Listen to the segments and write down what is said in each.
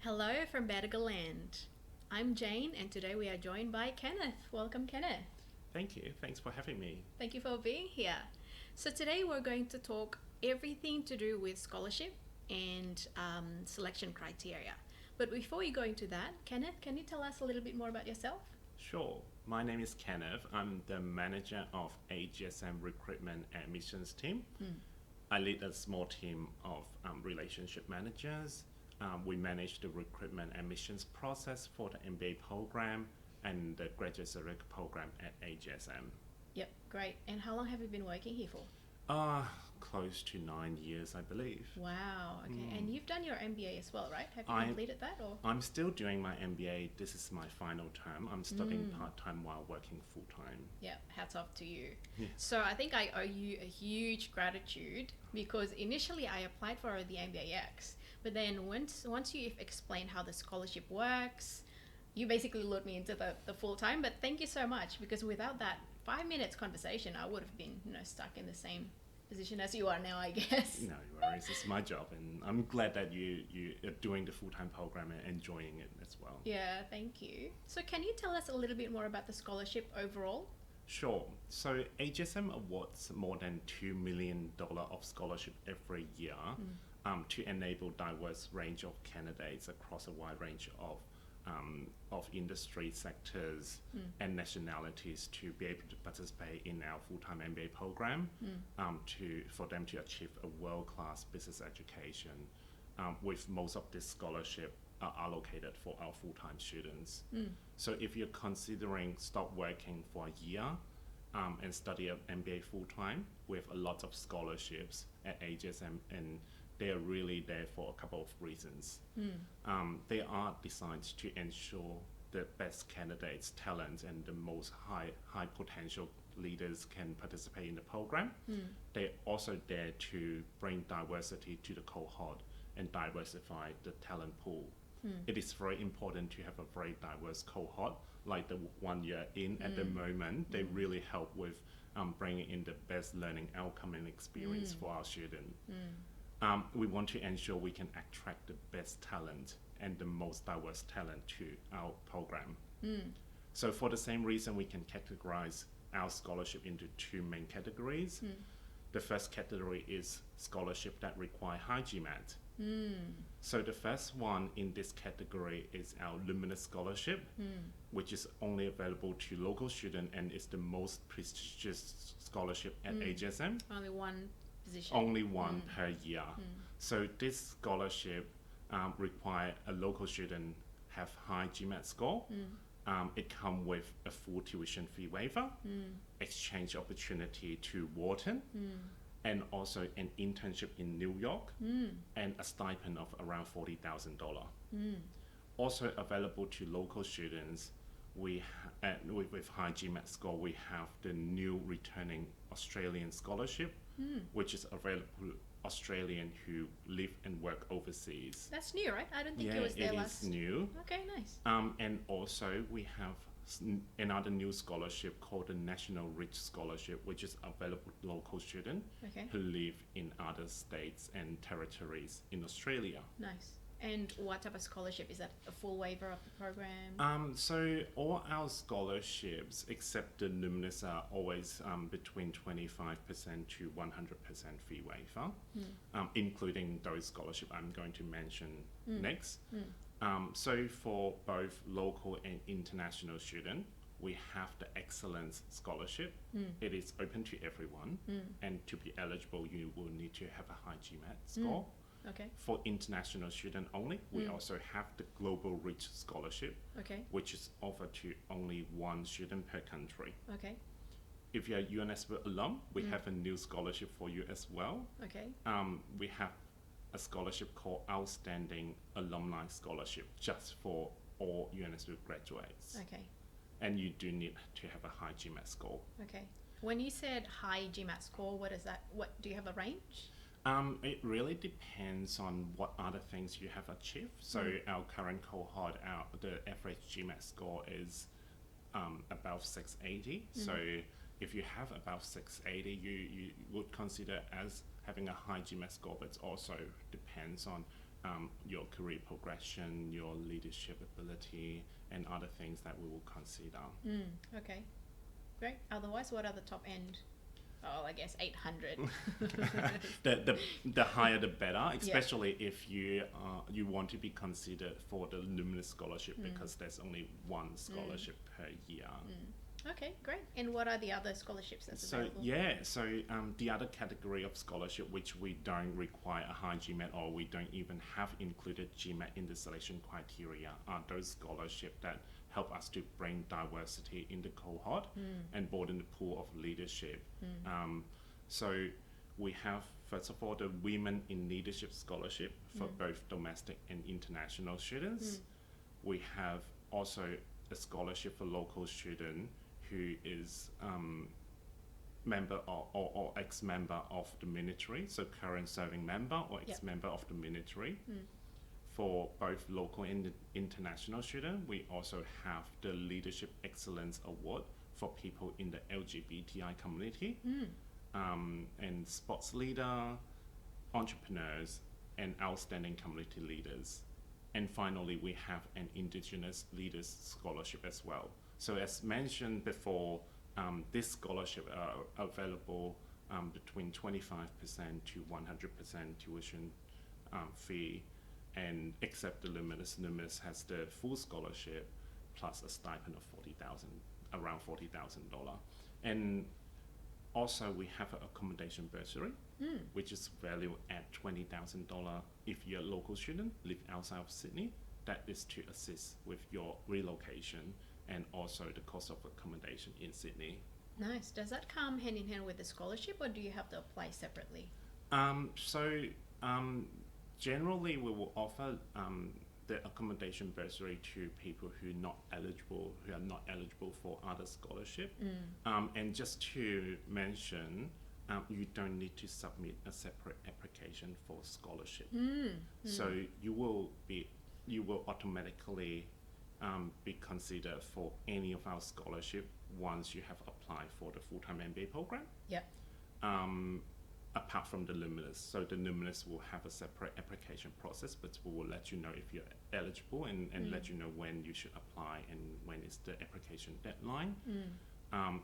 Hello from Land. I'm Jane, and today we are joined by Kenneth. Welcome, Kenneth. Thank you. Thanks for having me. Thank you for being here. So today we're going to talk everything to do with scholarship and selection criteria. But before we go into that, Kenneth, can you tell us a little bit more about yourself? Sure. My name is Kenneth. I'm the manager of AGSM recruitment and admissions team. I lead a small team of relationship managers. We manage the recruitment admissions process for the MBA program and the graduate certificate program at AGSM. Yep, great. And how long have you been working here for? Close to 9 years, I believe. Wow, okay. And you've done your MBA as well, right? Have you completed that? Or? I'm still doing my MBA. This is my final term. I'm studying part-time while working full-time. Yeah, hats off to you. Yeah. So I think I owe you a huge gratitude because initially I applied for the MBAX, but then once you've explained how the scholarship works, you basically lured me into the full-time. But thank you so much, because without that 5 minutes conversation, I would have been stuck in the same position as you are now, I guess. No worries, it's my job, and I'm glad that you are doing the full-time program and enjoying it as well. Yeah, thank you. So can you tell us a little bit more about the scholarship overall? Sure. So AGSM awards more than $2 million of scholarship every year to enable diverse range of candidates across a wide range of industry sectors and nationalities to be able to participate in our full-time MBA program for them to achieve a world-class business education, with most of this scholarship are allocated for our full-time students. So if you're considering stop working for a year and study an MBA full-time, we have a lot of scholarships at AGSM, and they are really there for a couple of reasons. They are designed to ensure the best candidates, talents, and the most high potential leaders can participate in the program. They're also there to bring diversity to the cohort and diversify the talent pool. It is very important to have a very diverse cohort, like the one you're in at the moment. They really help with bringing in the best learning outcome and experience for our students. We want to ensure we can attract the best talent and the most diverse talent to our program. So for the same reason, we can categorize our scholarship into two main categories. The first category is scholarship that require high GMAT. So the first one in this category is our Luminous Scholarship, which is only available to local students and is the most prestigious scholarship at AGSM. Only one position. Only one per year. So this scholarship require a local student have high GMAT score. It comes with a full tuition fee waiver, exchange opportunity to Wharton, and also an internship in New York, and a stipend of around $40,000. Also available to local students, with high GMAT score, we have the new returning Australian scholarship, which is available to Australians who live and work overseas. That's new, right? I don't think it was there last. It is new. Okay, nice. And also we have another new scholarship called the National Rich Scholarship, which is available to local students who live in other states and territories in Australia. Nice. And what type of scholarship? Is that a full waiver of the program? So all our scholarships, except the Luminous, are always between 25% to 100% fee waiver, including those scholarships I'm going to mention next. So for both local and international students, we have the Excellence Scholarship. It is open to everyone, and to be eligible, you will need to have a high GMAT score. For international students only, we also have the Global Rich Scholarship, which is offered to only one student per country. If you're a UNSW alum, we have a new scholarship for you as well. We have a scholarship called Outstanding Alumni Scholarship, just for all UNSW graduates. And you do need to have a high GMAT score. When you said high GMAT score, what is that? What do you have a range? It really depends on what other things you have achieved. So our current cohort, the average GMAT score is above 680. So if you have above 680, you would consider as having a high GMAT score, but it also depends on your career progression, your leadership ability, and other things that we will consider. Okay, great. Otherwise, what are the top end? Oh, I guess 800. The higher the better, especially if you want to be considered for the Luminous Scholarship, because there's only one scholarship per year. Okay, great. And what are the other scholarships that's available? The other category of scholarship which we don't require a high GMAT, or we don't even have included GMAT in the selection criteria, are those scholarships that help us to bring diversity in the cohort and broaden the pool of leadership. So we have, first of all, the Women in Leadership Scholarship for both domestic and international students. We have also a scholarship for local student who is member or ex-member of the military, so current serving member or ex-member of the military. For both local and international students, we also have the Leadership Excellence Award for people in the LGBTI community, and sports leader, entrepreneurs, and outstanding community leaders. And finally, we have an Indigenous Leaders Scholarship as well. So as mentioned before, this scholarship are available between 25% to 100% tuition fee, and except the Luminous. Luminous has the full scholarship plus a stipend of around $40,000. And also we have an accommodation bursary, which is valued at $20,000 if you're a local student, live outside of Sydney. That is to assist with your relocation and also the cost of accommodation in Sydney. Nice. Does that come hand in hand with the scholarship, or do you have to apply separately? Generally, we will offer the accommodation bursary to people who are not eligible for other scholarship. And just to mention, you don't need to submit a separate application for scholarship. So you will automatically be considered for any of our scholarship once you have applied for the full-time MBA program. Apart from the Luminous. So the Luminous will have a separate application process, but we will let you know if you're eligible and let you know when you should apply and when is the application deadline.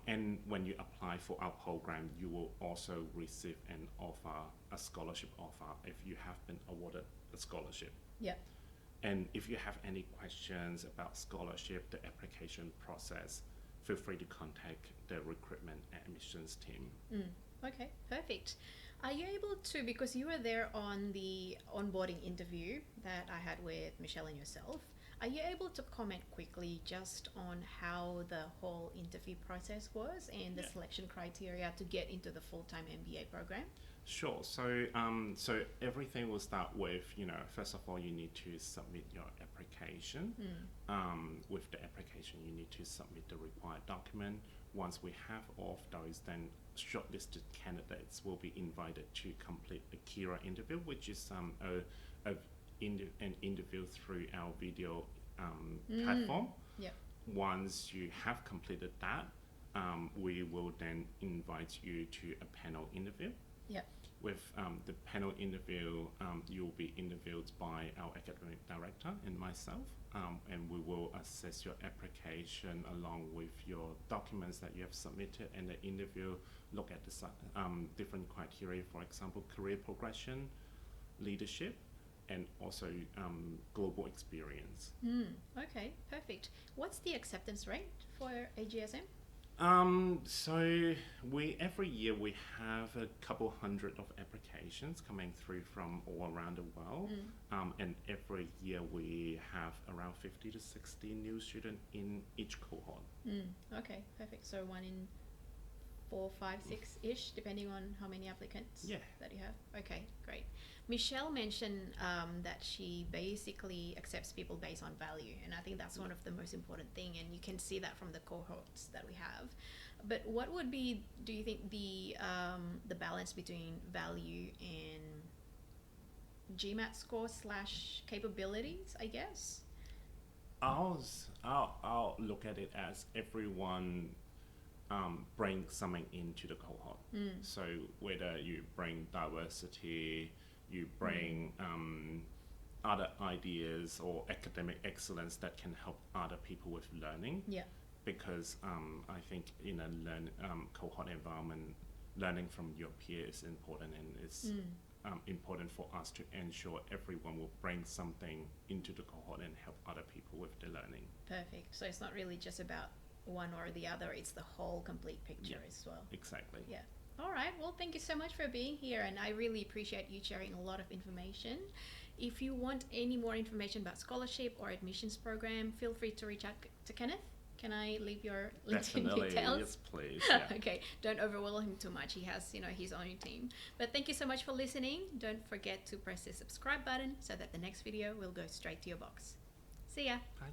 And when you apply for our program, you will also receive a scholarship offer if you have been awarded a scholarship. And if you have any questions about scholarship, the application process, feel free to contact the recruitment and admissions team. Okay, perfect. Are you able to, because you were there on the onboarding interview that I had with Michelle and yourself, are you able to comment quickly just on how the whole interview process was and the selection criteria to get into the full-time MBA program? Sure. So everything will start with, first of all, you need to submit your application. With the application, you need to submit the required document. Once we have all of those, then shortlisted candidates will be invited to complete a Kira interview, which is an interview through our video platform. Once you have completed that, we will then invite you to a panel interview. With the panel interview, you'll be interviewed by our academic director and myself, and we will assess your application along with your documents that you have submitted, and the interview look at the different criteria, for example, career progression, leadership, and also global experience. Okay, perfect. What's the acceptance rate for AGSM? So every year we have a couple hundred of applications coming through from all around the world, and every year we have around 50 to 60 new students in each cohort. Okay, perfect. So 1 in 4, 5, 6-ish, depending on how many applicants that you have. Okay, great. Michelle mentioned that she basically accepts people based on value, and I think that's one of the most important thing, and you can see that from the cohorts that we have. But what would be, do you think, the balance between value and GMAT score / capabilities, I guess? I'll look at it as everyone bring something into the cohort. So whether you bring diversity, you bring other ideas or academic excellence that can help other people with learning. Yeah. Because I think in a cohort environment, learning from your peers is important, and it's important for us to ensure everyone will bring something into the cohort and help other people with the learning. Perfect. So it's not really just about one or the other, it's the whole complete picture as well. Exactly. Yeah. All right. Well, thank you so much for being here, and I really appreciate you sharing a lot of information. If you want any more information about scholarship or admissions program, feel free to reach out to Kenneth. Can I leave your LinkedIn Definitely, details? yes, please. Yeah. Okay, don't overwhelm him too much. He has, his own team. But thank you so much for listening. Don't forget to press the subscribe button so that the next video will go straight to your box. See ya. Bye.